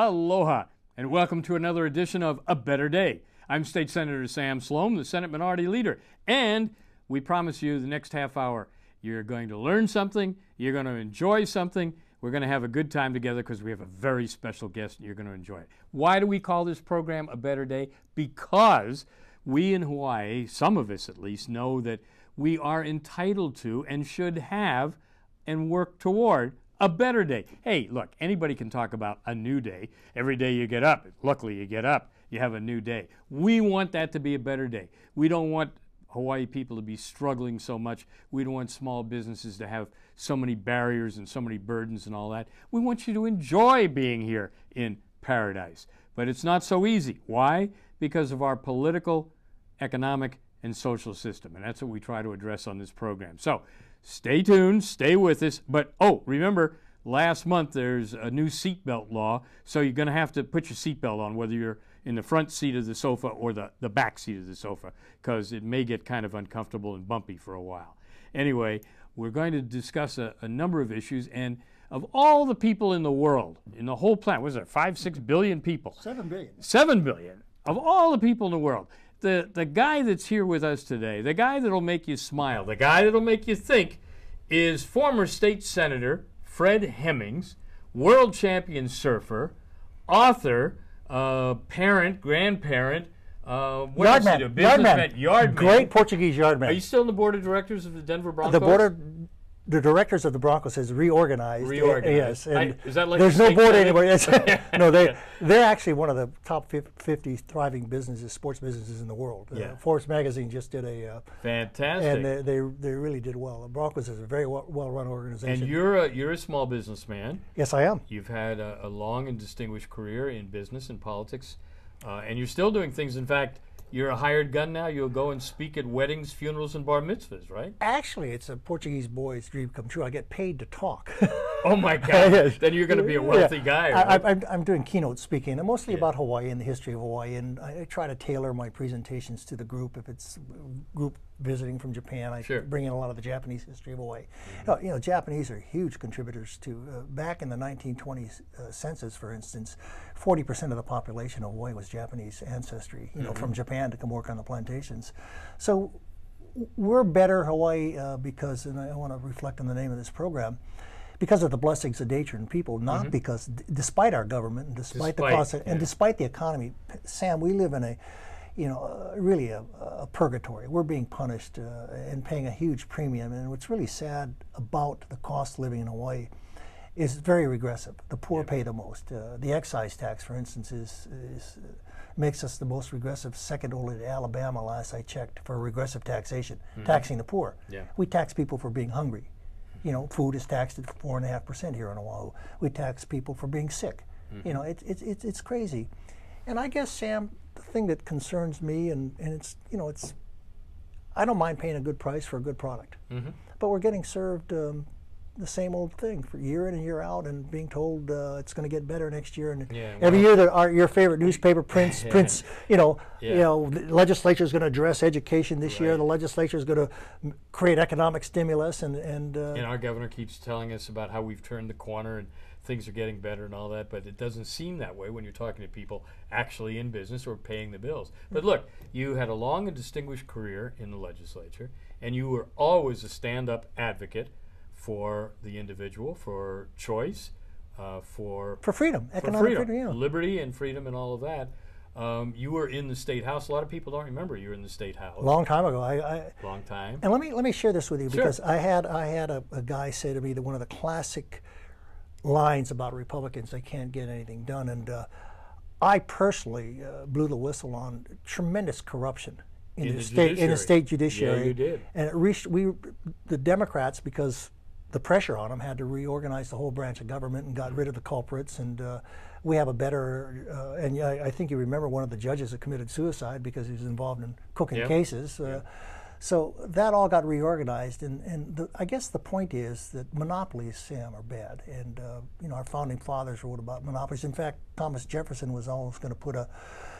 Aloha, and welcome to another edition of A Better Day. I'm State Senator Sam Slom, the Senate Minority Leader, and we promise you the next half hour you're going to learn something, you're going to enjoy something, we're going to have a good time together because we have a very special guest and you're going to enjoy it. Why do we call this program A Better Day? Because we in Hawaii, some of us at least, know that we are entitled to and should have and work toward a better day. Hey, look, anybody can talk about a new day. Every day you get up, luckily you get up, you have a new day. We want that to be a better day. We don't want Hawaii people to be struggling so much. We don't want small businesses to have so many barriers and so many burdens and all that. We want you to enjoy being here in paradise. But it's not so easy. Why? Because of our political, economic, and social system. And that's what we try to address on this program. So stay tuned, stay with us. But, remember, last month there's a new seatbelt law, so you're going to have to put your seatbelt on whether you're in the front seat of the sofa or the back seat of the sofa, because it may get kind of uncomfortable and bumpy for a while. Anyway, we're going to discuss a number of issues, and of all the people in the world, in the whole planet, what is there, 5-6 billion people? 7 billion. 7 billion. Of all the people in the world, the guy that's here with us today, the guy that'll make you smile, the guy that'll make you think, is former state senator Fred Hemmings, world champion surfer, author, parent, grandparent, Yardman. Great Portuguese yardman. Are you still on the board of directors of the Denver Broncos? The directors of the Broncos has reorganized. Yes, and is that like there's no board anymore. No, they're actually one of the top 50 thriving businesses, sports businesses in the world. Forbes magazine just did a fantastic, and they really did well. The Broncos is a very well-run organization. And you're a small businessman. Yes, I am. You've had a long and distinguished career in business and politics, and you're still doing things. In fact, you're a hired gun now. You'll go and speak at weddings, funerals, and bar mitzvahs, right? Actually, it's a Portuguese boy's dream come true. I get paid to talk. Oh my God! Yes. Then you're going to be a wealthy guy. Right? I'm doing keynote speaking, and mostly about Hawaii and the history of Hawaii. And I try to tailor my presentations to the group. If it's group visiting from Japan, I bring in a lot of the Japanese history of Hawaii. Mm-hmm. Japanese are huge contributors to. Back in the 1920s census, for instance, 40% of the population of Hawaii was Japanese ancestry. From Japan to come work on the plantations. So we're better Hawaii because, and I want to reflect on the name of this program, because of the blessings of nature and people, not because, despite our government and despite the cost and despite the economy, Sam, we live in really a purgatory. We're being punished and paying a huge premium. And what's really sad about the cost of living in Hawaii is very regressive. The poor pay the most. The excise tax, for instance, makes us the most regressive, second only to Alabama, last I checked, for regressive taxation, taxing the poor. Yeah. We tax people for being hungry. Food is taxed at 4.5% here in Oahu. We tax people for being sick. It's crazy. And I guess, Sam, the thing that concerns me, and it's I don't mind paying a good price for a good product, but we're getting served the same old thing for year in and year out, and being told it's going to get better next year. And every year, your favorite newspaper prints. The legislature is going to address education this year. The legislature is going to create economic stimulus, and our governor keeps telling us about how we've turned the corner and things are getting better and all that. But it doesn't seem that way when you're talking to people actually in business or paying the bills. But look, you had a long and distinguished career in the legislature, and you were always a stand-up advocate for the individual, for choice, for freedom, economic freedom, liberty and freedom and all of that. You were in the State House. A lot of people don't remember you were in the State House. Long time ago. Long time. And let me share this with you, because I had a guy say to me that one of the classic lines about Republicans, they can't get anything done, and I personally blew the whistle on tremendous corruption in the state judiciary. Yeah, you did. And it reached the Democrats, because the pressure on them, had to reorganize the whole branch of government and got rid of the culprits. And we have a better, and I think you remember one of the judges that committed suicide because he was involved in cooking cases. So that all got reorganized. And I guess the point is that monopolies, Sam, are bad. And our founding fathers wrote about monopolies. In fact, Thomas Jefferson was always going to put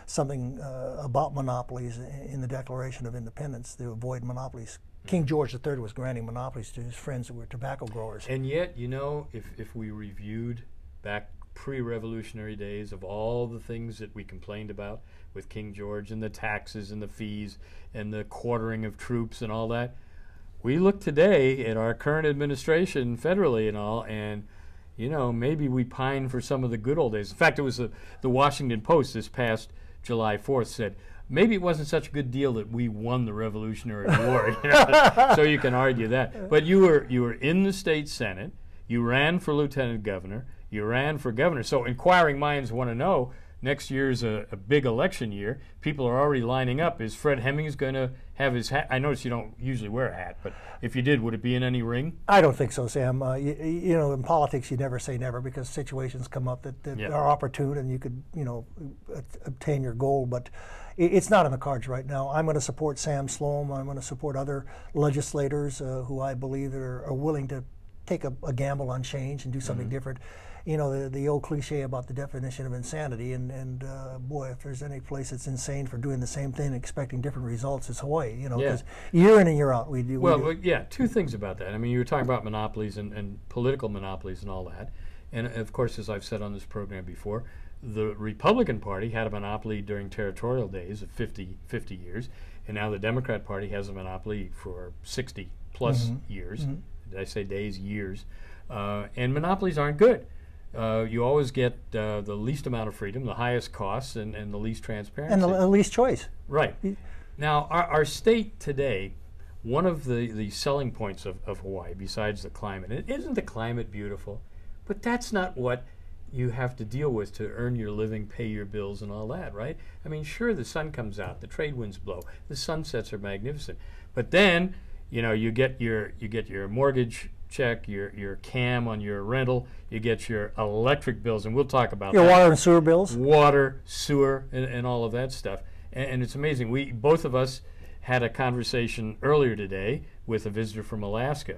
something about monopolies in the Declaration of Independence to avoid monopolies. King George III was granting monopolies to his friends who were tobacco growers. And yet, if we reviewed back pre-revolutionary days of all the things that we complained about with King George and the taxes and the fees and the quartering of troops and all that. We look today at our current administration federally and all, and you know, maybe we pine for some of the good old days. In fact, it was the Washington Post this past July 4th said, maybe it wasn't such a good deal that we won the Revolutionary War. You know? So you can argue that. But you were in the state Senate. You ran for lieutenant governor. You ran for governor. So inquiring minds want to know, next year's a big election year. People are already lining up. Is Fred Hemmings going to have his hat? I notice you don't usually wear a hat, but if you did, would it be in any ring? I don't think so, Sam. You know, in politics, you never say never because situations come up that are opportune and you could, you know, obtain your goal. But it's not in the cards right now. I'm going to support Sam Slom. I'm going to support other legislators who I believe are willing to take a gamble on change and do something different. You know, the old cliche about the definition of insanity, and boy, if there's any place that's insane for doing the same thing and expecting different results, it's Hawaii, you know, because year in and year out we do. Well, yeah, two things about that. I mean, you were talking about monopolies and political monopolies and all that. And of course, as I've said on this program before, the Republican Party had a monopoly during territorial days of 50 years, and now the Democrat Party has a monopoly for 60 plus years. Did I say days? Years. And monopolies aren't good. You always get the least amount of freedom, the highest costs, and the least transparency. And the least choice. Right. Now, our state today, one of the selling points of Hawaii, besides the climate, and isn't the climate beautiful? But that's not what you have to deal with to earn your living, pay your bills, and all that, right? I mean, sure, the sun comes out, the trade winds blow, the sunsets are magnificent, but then, you know, you get your mortgage check, your CAM on your rental, you get your electric bills, and we'll talk about your water and sewer bills. Water, sewer, and all of that stuff. And it's amazing. Both of us had a conversation earlier today with a visitor from Alaska,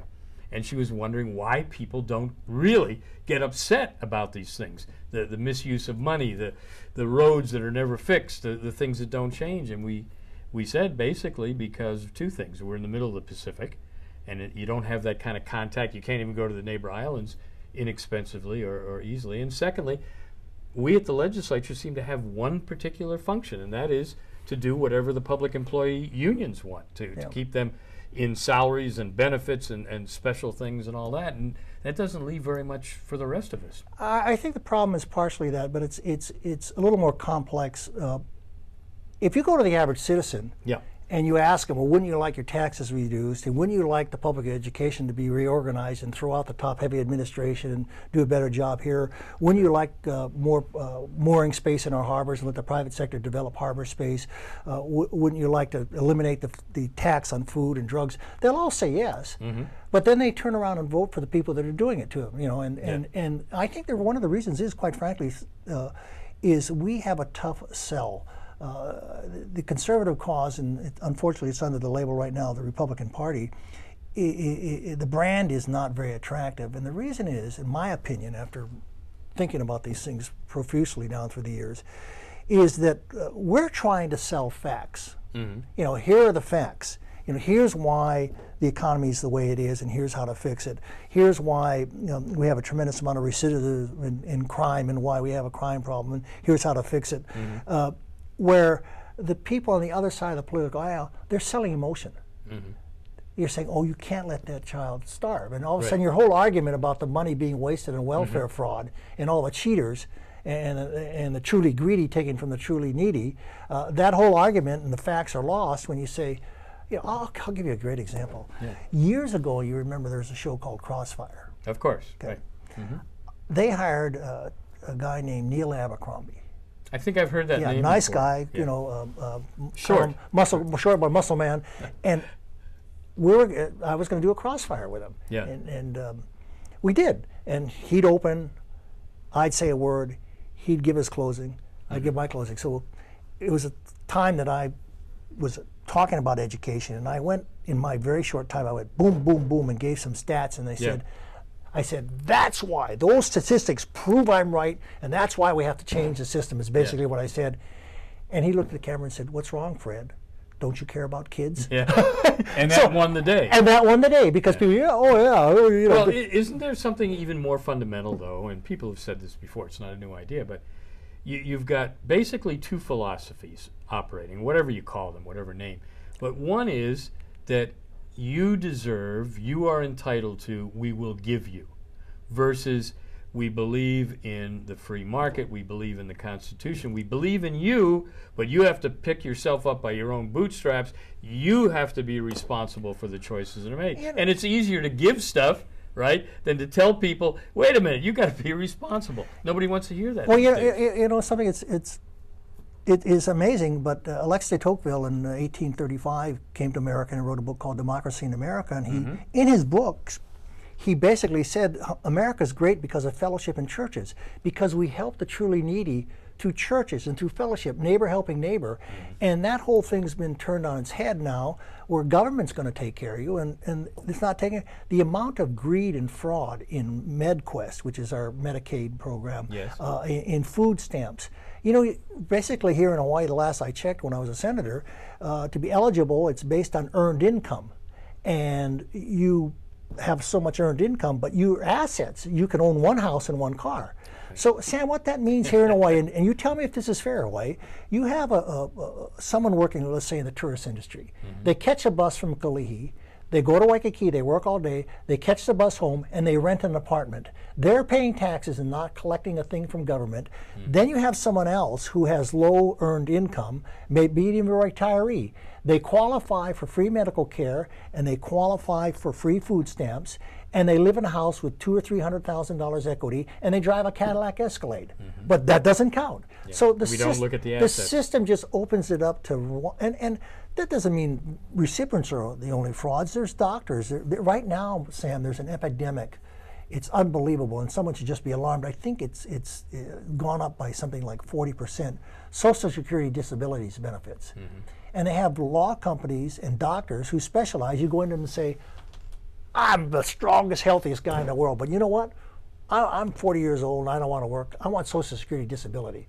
and she was wondering why people don't really get upset about these things, the misuse of money, the roads that are never fixed, the things that don't change. And we said basically because of two things. We're in the middle of the Pacific, and you don't have that kind of contact. You can't even go to the neighbor islands inexpensively or easily. And secondly, we at the legislature seem to have one particular function, and that is to do whatever the public employee unions want, to keep them in salaries and benefits and special things and all that. And that doesn't leave very much for the rest of us. I think the problem is partially that, but it's a little more complex. If you go to the average citizen, and you ask them, well, wouldn't you like your taxes reduced, and wouldn't you like the public education to be reorganized and throw out the top-heavy administration and do a better job here? Wouldn't you like more mooring space in our harbors and let the private sector develop harbor space? Wouldn't you like to eliminate the tax on food and drugs? They'll all say yes, but then they turn around and vote for the people that are doing it to them. You know, and I think that one of the reasons is, quite frankly, is we have a tough sell. The conservative cause, and unfortunately it's under the label right now, the Republican Party, the brand is not very attractive. And the reason is, in my opinion, after thinking about these things profusely down through the years, is that we're trying to sell facts. You know, here are the facts. You know, here's why the economy is the way it is, and here's how to fix it. Here's why we have a tremendous amount of recidivism in crime, and why we have a crime problem, and here's how to fix it. Where the people on the other side of the political aisle, they're selling emotion. You're saying, oh, you can't let that child starve. And all of a sudden your whole argument about the money being wasted in welfare fraud and all the cheaters and the truly greedy taking from the truly needy, that whole argument and the facts are lost when you say, you know, I'll give you a great example. Years ago, you remember there was a show called Crossfire. Of course. Right. They hired a guy named Neil Abercrombie. I think I've heard that name nice before. Guy, you know, short but muscle man, and I was going to do a Crossfire with him, and we did, and he'd open, I'd say a word, he'd give his closing, I'd give my closing. So it was a time that I was talking about education, and I went, in my very short time, I went boom, boom, boom, and gave some stats, and they said, I said, that's why. Those statistics prove I'm right, and that's why we have to change the system, is basically what I said. And he looked at the camera and said, what's wrong, Fred? don't you care about kids? Yeah, and that won the day. And that won the day because people, Well, isn't there something even more fundamental, though, and people have said this before, it's not a new idea, but you've got basically two philosophies operating, whatever you call them, whatever name. But one is that you deserve, you are entitled to, we will give you, versus we believe in the free market, we believe in the Constitution, we believe in you, but you have to pick yourself up by your own bootstraps. You have to be responsible for the choices that are made. And it's easier to give stuff, right, than to tell people, wait a minute, you got to be responsible. Nobody wants to hear that. Well, you know something, it is amazing, but Alexis de Tocqueville in 1835 came to America and wrote a book called Democracy in America, and he, in his books, he basically said America's great because of fellowship in churches, because we help the truly needy through churches and through fellowship, neighbor helping neighbor. And that whole thing's been turned on its head now, where government's going to take care of you, and it's not taking the amount of greed and fraud in MedQuest, which is our Medicaid program, in food stamps. You know, basically here in Hawaii, the last I checked when I was a senator, to be eligible, it's based on earned income. And you have so much earned income, but your assets, you can own one house and one car. So, Sam, what that means here in Hawaii, and you tell me if this is fair, Hawaii, you have someone working, let's say, in the tourist industry. They catch a bus from Kalihi, they go to Waikiki, they work all day, they catch the bus home, and they rent an apartment. They're paying taxes and not collecting a thing from government. Then you have someone else who has low earned income, maybe even a retiree. They qualify for free medical care, and they qualify for free food stamps, and they live in a house with $200,000 or $300,000 equity, and they drive a Cadillac Escalade. But that doesn't count. So the system just opens it up to, and that doesn't mean recipients are the only frauds. There's doctors. Right now, Sam, there's an epidemic. It's unbelievable, and someone should just be alarmed. I think it's gone up by something like 40%. Social Security disability benefits. And they have law companies and doctors who specialize. You go in and say, I'm the strongest, healthiest guy in the world, but you know what? I'm 40 years old and I don't want to work. I want Social Security disability.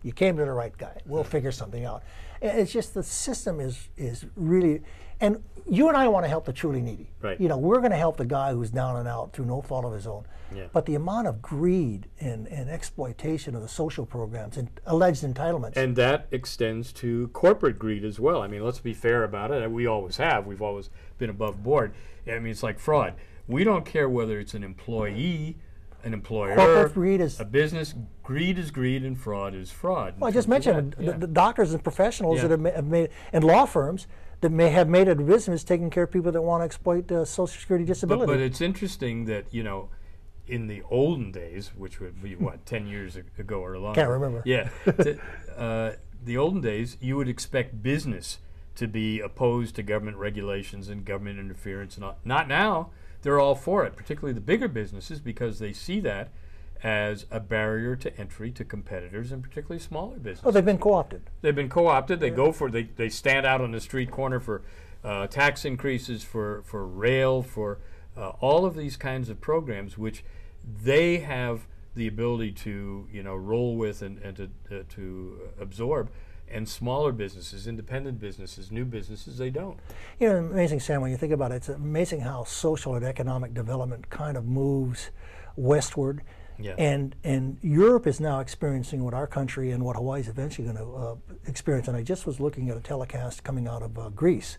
You came to the right guy. We'll figure something out. And it's just the system is really, and you and I want to help the truly needy. Right. You know, we're going to help the guy who's down and out through no fault of his own. But the amount of greed and exploitation of the social programs and alleged entitlements. And that extends to corporate greed as well. I mean, let's be fair about it. We always have. We've always been above board. I mean, it's like fraud. We don't care whether it's an employee, an employer, corporate greed is a business. Greed is greed, and fraud is fraud. Well, I just mentioned the doctors and professionals that have made, and law firms that may have made it a business taking care of people that want to exploit Social Security disability. But it's interesting that, you know, in the olden days, which would be, what, 10 years ago or longer? Can't remember. Yeah. The olden days, you would expect business to be opposed to government regulations and government interference. And all. Not now. They're all for it, particularly the bigger businesses, because they see that as a barrier to entry to competitors, and particularly smaller businesses. Oh, they've been co-opted. They've been co-opted. They go for, they stand out on the street corner for tax increases, for rail, for all of these kinds of programs, which they have the ability to, you know, roll with and to absorb. And smaller businesses, independent businesses, new businesses, they don't. You know, amazing, Sam, when you think about it, it's amazing how social and economic development kind of moves westward. And Europe is now experiencing what our country and what Hawaii is eventually going to experience. And I just was looking at a telecast coming out of Greece,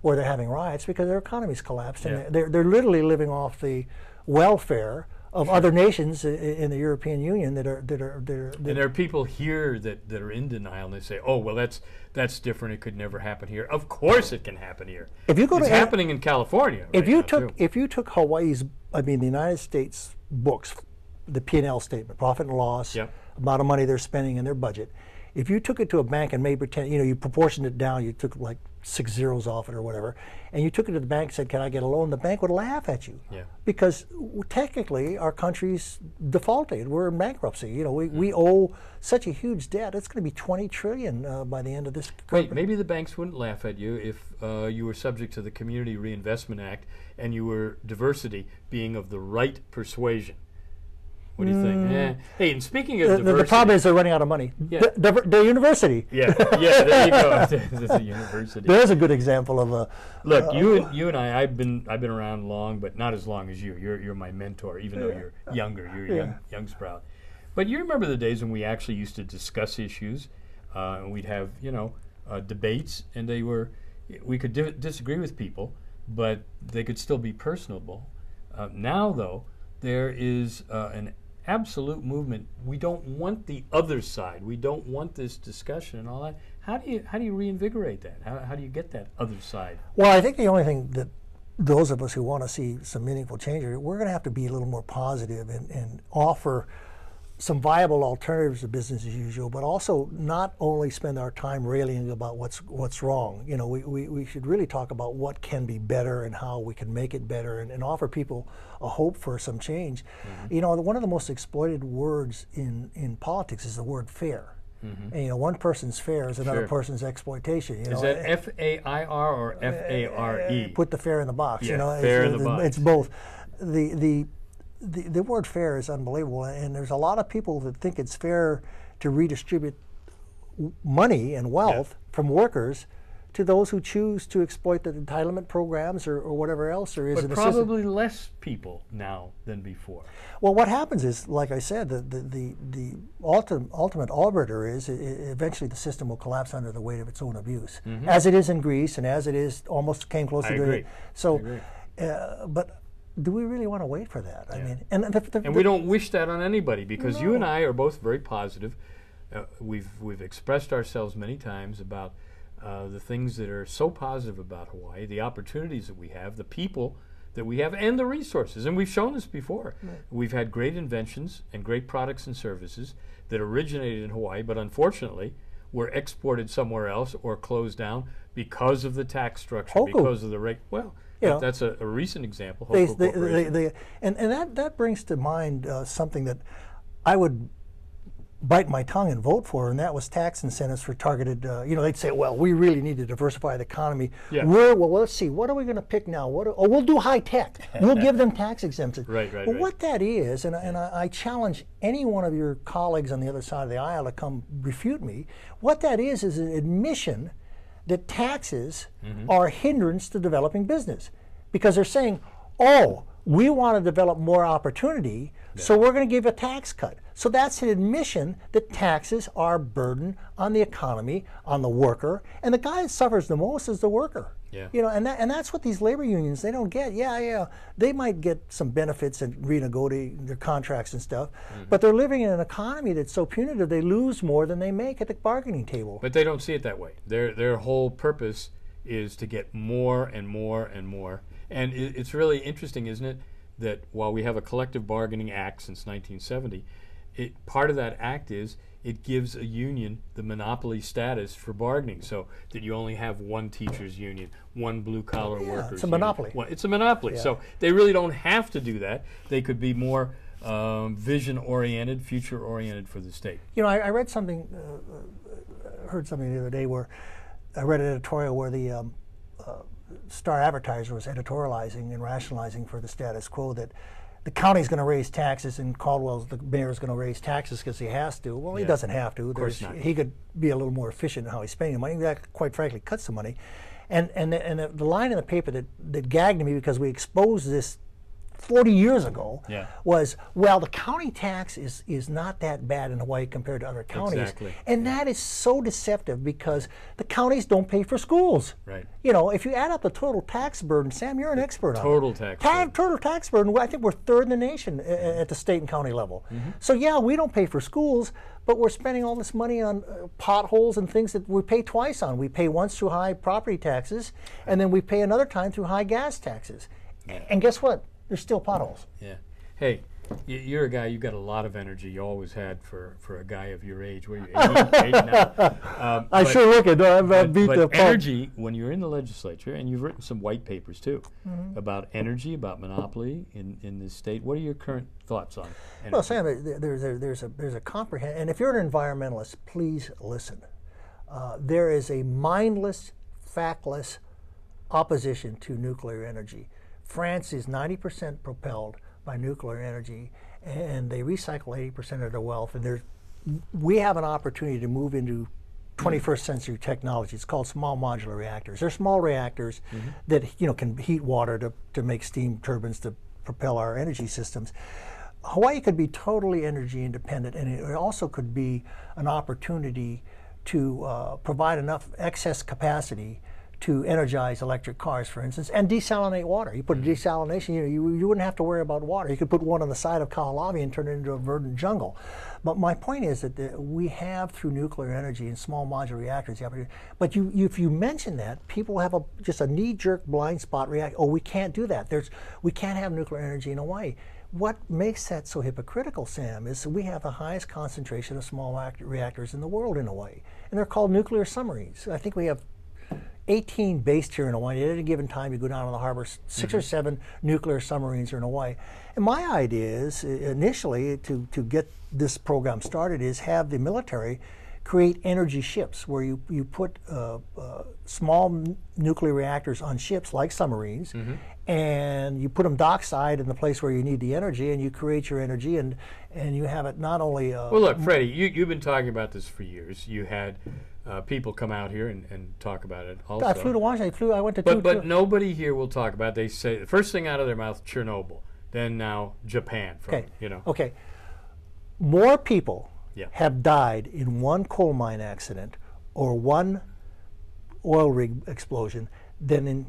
where they're having riots because their economy's collapsed. And they're literally living off the welfare of other nations in the European Union that are and there are people here that are in denial, and they say, "Oh, well, that's different. It could never happen here." Of course, it can happen here. If you go it's happening in California. If you took Hawaii's, I mean, the United States books, the P&L statement, profit and loss, amount of money they're spending in their budget. If you took it to a bank and made pretend, you know, you proportioned it down, you took like 6 zeros off it or whatever, and you took it to the bank and said, "Can I get a loan?" The bank would laugh at you, because technically our country's defaulted. We're in bankruptcy. You know, we owe such a huge debt. It's going to be $20 trillion by the end of this. Wait, maybe the banks wouldn't laugh at you if you were subject to the Community Reinvestment Act and you were diversity, being of the right persuasion. What do you think? Yeah. Hey, and speaking of diversity, the problem is they're running out of money. Yeah. The university. Yeah, there you go. There's a university. There's a good example of a. Look, you and I've been around long, but not as long as you. You're my mentor, even though you're younger. You're a young sprout. But you remember the days when we actually used to discuss issues, and we'd have debates, and we could disagree with people, but they could still be personable. Now, though, there is an absolute movement. We don't want the other side. We don't want this discussion and all that. How do you reinvigorate that? How do you get that other side? Well, I think the only thing that those of us who want to see some meaningful change, we're going to have to be a little more positive and offer some viable alternatives to business as usual, but also not only spend our time railing about what's wrong. We should really talk about what can be better and how we can make it better, and offer people a hope for some change. Mm-hmm. One of the most exploited words in politics is the word fair. Mm-hmm. And one person's fair is another person's exploitation. Is that F-A-I-R or F-A-R-E? Put the fair in the box. Yeah, fair in the box. It's both. The word fair is unbelievable, and there's a lot of people that think it's fair to redistribute money and wealth from workers to those who choose to exploit the entitlement programs or whatever else there is. But probably less people now than before. Well, what happens is, like I said, the ultimate arbiter is eventually the system will collapse under the weight of its own abuse, mm-hmm. as it is in Greece and as it is almost came close to doing it. So, but do we really want to wait for that? Yeah. I mean, and we don't wish that on anybody, because you and I are both very positive. We've expressed ourselves many times about the things that are so positive about Hawaii, the opportunities that we have, the people that we have, and the resources. And we've shown this before. Right. We've had great inventions and great products and services that originated in Hawaii, but unfortunately were exported somewhere else or closed down because of the tax structure, because of the rate. Well, that's a recent example. And that brings to mind something that I would bite my tongue and vote for, and that was tax incentives for targeted, they'd say, well, we really need to diversify the economy. Yeah. Well, let's see, what are we going to pick now? We'll do high tech. We'll give them tax exemptions. Right. What that is, and I challenge any one of your colleagues on the other side of the aisle to come refute me, what that is an admission that taxes mm-hmm. are a hindrance to developing business, because they're saying, we want to develop more opportunity, so we're going to give a tax cut. So that's an admission that taxes are a burden on the economy, on the worker, and the guy that suffers the most is the worker. Yeah. And that's what these labor unions, they don't get. They might get some benefits and renegotiate their contracts and stuff, mm-hmm. but they're living in an economy that's so punitive they lose more than they make at the bargaining table. But they don't see it that way. Their whole purpose is to get more and more and more. And it's really interesting, isn't it, that while we have a collective bargaining act since 1970, part of that act is it gives a union the monopoly status for bargaining, so that you only have one teachers union, one blue-collar workers it's a monopoly. It's a monopoly. So they really don't have to do that. They could be more vision-oriented, future-oriented for the state. I read something, heard something the other day where I read an editorial where the Star Advertiser was editorializing and rationalizing for the status quo that the county's going to raise taxes and the mayor's going to raise taxes because he has to. Well, he doesn't have to. Of course not. He could be a little more efficient in how he's spending money. That, quite frankly, cuts the money. And the line in the paper that gagged me, because we exposed this 40 years ago, was, well, the county tax is not that bad in Hawaii compared to other counties. Exactly. And that is so deceptive, because the counties don't pay for schools. Right. If you add up the total tax burden, Sam, you're an expert on it. Total tax burden, I think we're third in the nation at the state and county level. Mm-hmm. So we don't pay for schools, but we're spending all this money on potholes and things that we pay twice on. We pay once through high property taxes, and then we pay another time through high gas taxes. And guess what? There's still potholes. Yeah. Hey, you're a guy, you've got a lot of energy. You always had for a guy of your age. What are you, 80 now? I sure look it. I've beat the energy, when you're in the legislature, and you've written some white papers too, mm-hmm. about energy, about monopoly in this state. What are your current thoughts on energy? Well, Sam, there's a comprehensive, and if you're an environmentalist, please listen. There is a mindless, factless opposition to nuclear energy. France is 90% propelled by nuclear energy, and they recycle 80% of their wealth. And we have an opportunity to move into 21st century technology. It's called small modular reactors. They're small reactors that can heat water to make steam turbines to propel our energy systems. Hawaii could be totally energy independent, and it also could be an opportunity to provide enough excess capacity to energize electric cars, for instance, and desalinate water. You put a desalination, you wouldn't have to worry about water. You could put one on the side of Kaalavi and turn it into a verdant jungle. But my point is that we have, through nuclear energy and small modular reactors, the opportunity. But if you mention that, people have just a knee-jerk blind spot reaction. Oh, we can't do that. We can't have nuclear energy in Hawaii. What makes that so hypocritical, Sam, is we have the highest concentration of small reactors in the world in Hawaii, and they're called nuclear submarines. I think we have 18 based here in Hawaii. At any given time, you go down to the harbor, 6 or 7 nuclear submarines are in Hawaii. And my idea is, initially, to get this program started, is have the military create energy ships where you put small nuclear reactors on ships like submarines, and you put them dockside in the place where you need the energy, and you create your energy, and you have it not only... well, look, Freddie, you've been talking about this for years. You had people come out here and talk about it also. I flew to Washington. I went to But nobody here will talk about it. They say, the first thing out of their mouth, Chernobyl. Then now Japan. Okay. More people have died in one coal mine accident or one oil rig explosion than in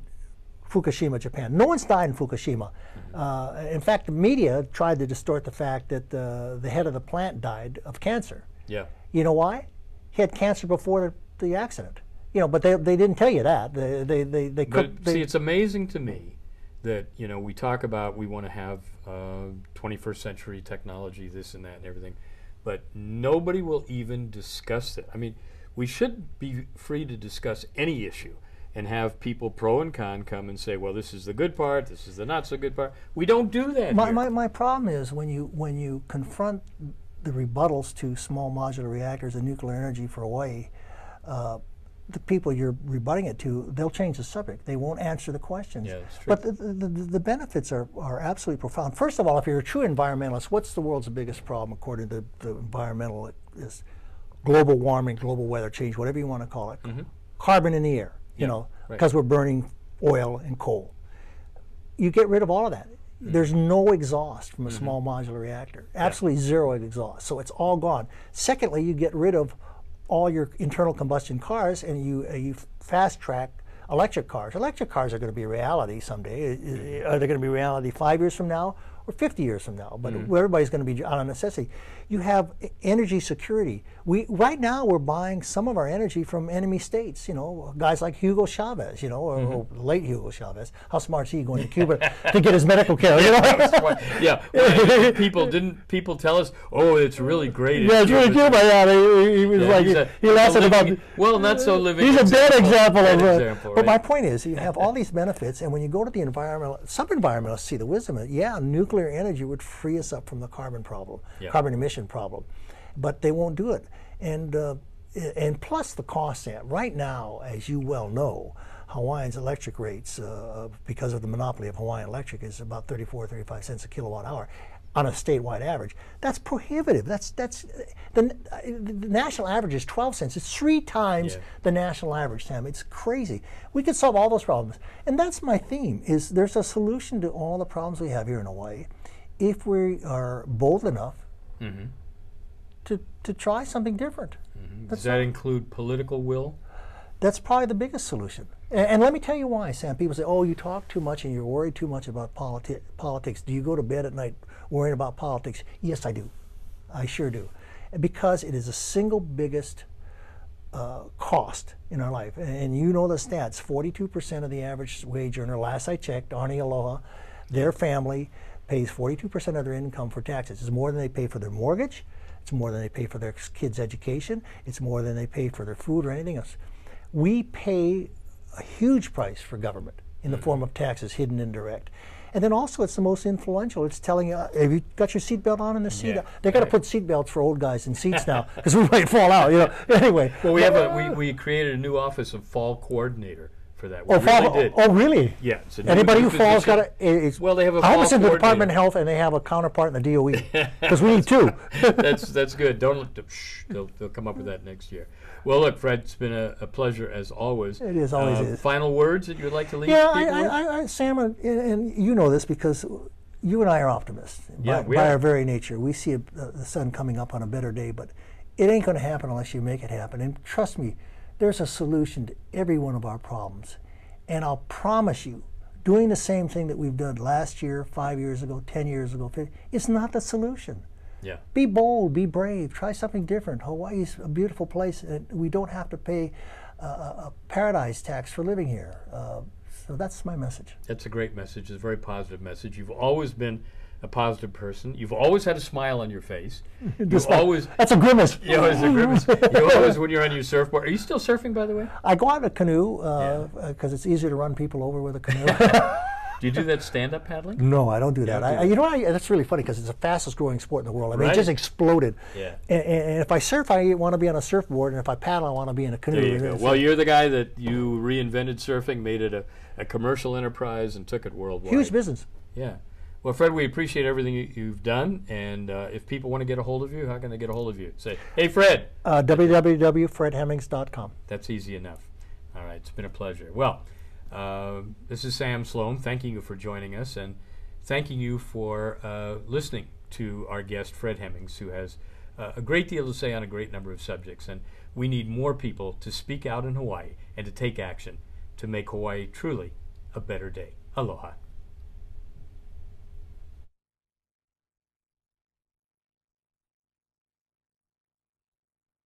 Fukushima, Japan. No one's died in Fukushima. In fact, the media tried to distort the fact that the head of the plant died of cancer. Yeah. You know why? He had cancer before the accident. But they didn't tell you that. See, it's amazing to me that we talk about we want to have 21st century technology, this and that and everything, but nobody will even discuss it. I mean, we should be free to discuss any issue and have people pro and con come and say, well, this is the good part, this is the not so good part. We don't do that. My problem is when you confront the rebuttals to small modular reactors and nuclear energy for Hawaii, the people you're rebutting it to, they'll change the subject. They won't answer the questions. Yeah, that's true. But the benefits are absolutely profound. First of all, if you're a true environmentalist, what's the world's biggest problem according to the environmentalists? Global warming, global weather change, whatever you want to call it. Carbon in the air, because we're burning oil and coal. You get rid of all of that. There's no exhaust from a small modular reactor. Absolutely zero exhaust. So it's all gone. Secondly, you get rid of all your internal combustion cars, and you fast track electric cars. Electric cars are going to be a reality someday. Are they going to be reality 5 years from now or 50 years from now? But everybody's going to be out of necessity. You have energy security. Right now we're buying some of our energy from enemy states. Guys like Hugo Chavez. Or late Hugo Chavez. How smart is he going to Cuba to get his medical care? People tell us, oh, it's really great. Yeah, it's really Cuba. Yeah, he was he lasted about. Well, not so living. He's a bad example of. Right? But my point is, you have all these benefits, and when you go to the some environmentalists see the wisdom of it. Nuclear energy would free us up from the carbon problem, carbon emission problem, but they won't do it. And plus the cost. Right now, as you well know, Hawaiian's electric rates, because of the monopoly of Hawaiian Electric, is about 35 cents a kilowatt hour on a statewide average. That's prohibitive. The national average is 12 cents. It's 3 times the national average, Sam. It's crazy. We could solve all those problems. And that's my theme, is there's a solution to all the problems we have here in Hawaii if we are bold enough to try something different. Does that include political will? That's probably the biggest solution. And let me tell you why, Sam. People say, oh, you talk too much and you're worried too much about politics. Do you go to bed at night worrying about politics? Yes, I do. I sure do. Because it is the single biggest cost in our life. And you know the stats. 42% of the average wage earner, last I checked, Arnie Aloha, their family pays 42% of their income for taxes. It's more than they pay for their mortgage. It's more than they pay for their kids' education. It's more than they pay for their food or anything else. We pay a huge price for government in the form of taxes, hidden and direct. And then also it's the most influential. It's telling you, have you got your seatbelt on in the seat? They got to put seatbelts for old guys in seats now because we might fall out. Anyway. Well, we created a new office of fall coordinator for that. Oh, really did. Oh, really? Yeah. Anybody who falls got a. Well, they have a I hope it's in the fall Department of Health and they have a counterpart in the DOE because we need two. That's good. Don't let them, they'll come up with that next year. Well, look, Fred, it's been a pleasure as always. It is always is. Final words that you would like to leave? Yeah, Sam, and you know this because you and I are optimists by our very nature. We see the sun coming up on a better day, but it ain't going to happen unless you make it happen. And trust me, there's a solution to every one of our problems. And I'll promise you, doing the same thing that we've done last year, 5 years ago, 10 years ago, it's not the solution. Yeah. Be bold, be brave, try something different. Hawaii's a beautiful place, and we don't have to pay a paradise tax for living here. So that's my message. That's a great message. It's a very positive message. You've always been a positive person. You've always had a smile on your face. You've always. That's a grimace. You know, it's a grimace. You always, when you're on your surfboard. Are you still surfing, by the way? I go out in a canoe because it's easier to run people over with a canoe. Do you do that stand-up paddling? No, I don't do that. That's really funny because it's the fastest growing sport in the world. I mean, it just exploded. Yeah. And if I surf, I want to be on a surfboard, and if I paddle, I want to be in a canoe. There you go. Well, you're the guy that you reinvented surfing, made it a commercial enterprise, and took it worldwide. Huge business. Yeah. Well, Fred, we appreciate everything you've done, and if people want to get a hold of you, how can they get a hold of you? Say, hey, Fred. www.fredhemmings.com. That's easy enough. All right, it's been a pleasure. Well, this is Sam Slom, thanking you for joining us, and thanking you for listening to our guest, Fred Hemmings, who has a great deal to say on a great number of subjects, and we need more people to speak out in Hawaii and to take action to make Hawaii truly a better day. Aloha.